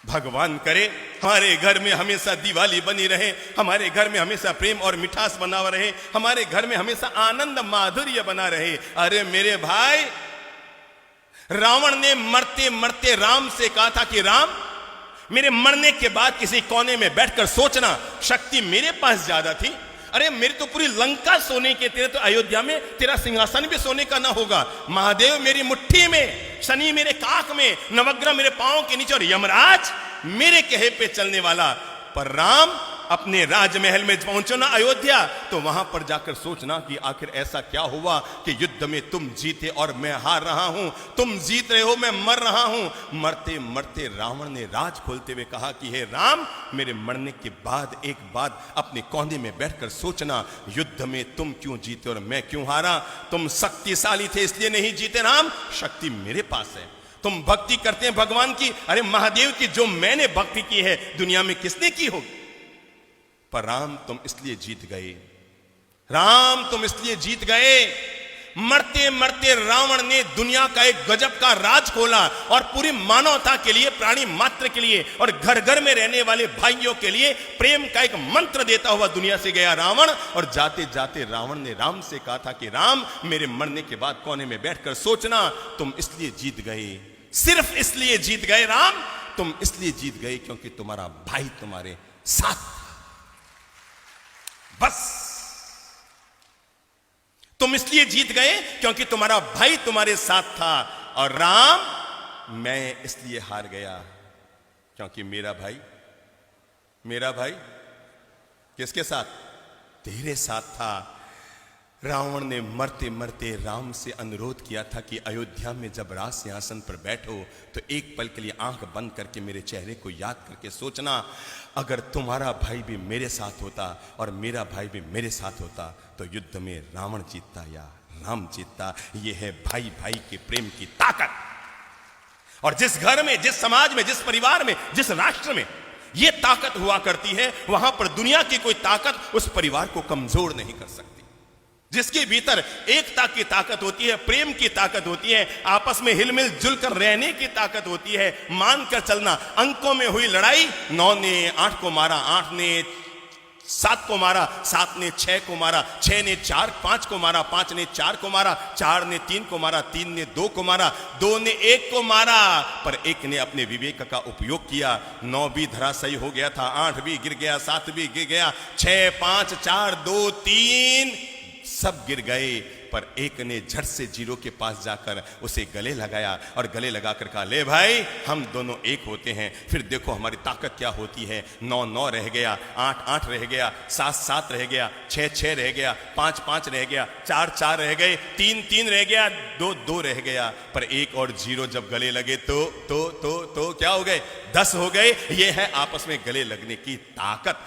भगवान करे हमारे घर में हमेशा दिवाली बनी रहे, हमारे घर में हमेशा प्रेम और मिठास बना हुआ रहे, हमारे घर में हमेशा आनंद माधुर्य बना रहे। अरे मेरे भाई, रावण ने मरते मरते राम से कहा था कि राम, मेरे मरने के बाद किसी कोने में बैठकर सोचना, शक्ति मेरे पास ज्यादा थी। अरे मेरी तो पूरी लंका सोने के, तेरे तो अयोध्या में तेरा सिंहासन भी सोने का ना होगा। महादेव मेरी मुट्ठी में, शनि मेरे काख में, नवग्रह मेरे पांव के नीचे और यमराज मेरे कहे पे चलने वाला। पर राम अपने राजमहल में पहुंचो ना अयोध्या, तो वहां पर जाकर सोचना कि आखिर ऐसा क्या हुआ कि युद्ध में तुम जीते और मैं हार रहा हूं, तुम जीत रहे हो मैं मर रहा हूं। मरते मरते रावण ने राज खोलते हुए कहा कि हे राम, मेरे मरने के बाद एक बात अपने कोने में बैठकर सोचना, युद्ध में तुम क्यों जीते और मैं क्यों हारा। तुम शक्तिशाली थे इसलिए नहीं जीते राम, शक्ति मेरे पास है। तुम भक्ति करते हैं भगवान की, अरे महादेव की जो मैंने भक्ति की है दुनिया में किसने की होगी। पर राम तुम इसलिए जीत गए, राम तुम इसलिए जीत गए। मरते मरते रावण ने दुनिया का एक गजब का राज खोला और पूरी मानवता के लिए, प्राणी मात्र के लिए और घर घर में रहने वाले भाइयों के लिए प्रेम का एक मंत्र देता हुआ दुनिया से गया रावण। और जाते जाते रावण ने राम से कहा था कि राम, मेरे मरने के बाद कोने में बैठकर सोचना, तुम इसलिए जीत गए, सिर्फ इसलिए जीत गए राम, तुम इसलिए जीत गए क्योंकि तुम्हारा भाई तुम्हारे साथ, बस तुम इसलिए जीत गए क्योंकि तुम्हारा भाई तुम्हारे साथ था। और राम, मैं इसलिए हार गया क्योंकि मेरा भाई किसके साथ, तेरे साथ था। रावण ने मरते मरते राम से अनुरोध किया था कि अयोध्या में जब राज सिंहासन पर बैठो तो एक पल के लिए आंख बंद करके मेरे चेहरे को याद करके सोचना, अगर तुम्हारा भाई भी मेरे साथ होता और मेरा भाई भी मेरे साथ होता तो युद्ध में रावण जीतता या राम जीतता। यह है भाई भाई के प्रेम की ताकत। और जिस घर में, जिस समाज में, जिस परिवार में, जिस राष्ट्र में यह ताकत हुआ करती है, वहां पर दुनिया की कोई ताकत उस परिवार को कमजोर नहीं कर सकती। जिसके भीतर एकता की ताकत होती है, प्रेम की ताकत होती है, आपस में हिलमिल जुलकर रहने की ताकत होती है, मानकर चलना। अंकों में हुई लड़ाई, 9 ने 8 को मारा, 8 ने 7 को मारा, 7 ने 6 को मारा, 6 ने 5 को मारा, 5 ने 4 को मारा, 4 ने 3 को मारा, 3 ने 2 को मारा, 2 ने 1 को मारा। पर एक ने अपने विवेक का उपयोग किया, 9 भी धराशायी हो गया था, 8 भी गिर गया, 7 भी गिर गया, 6 5 4 2 3 सब गिर गए। पर एक ने झट से जीरो के पास जाकर उसे गले लगाया और गले लगाकर कहा, ले भाई, हम दोनों एक होते हैं, फिर देखो हमारी ताकत क्या होती है। 9 9 रह गया, 8 8 रह गया, 7 7 रह गया, 6 6 रह गया, 5 5 रह गया, 4 4 रह गए, 3 3 रह गया, 2 2 रह गया। पर एक और जीरो जब गले लगे तो क्या हो गए, 10 हो गए। ये है आपस में गले लगने की ताकत।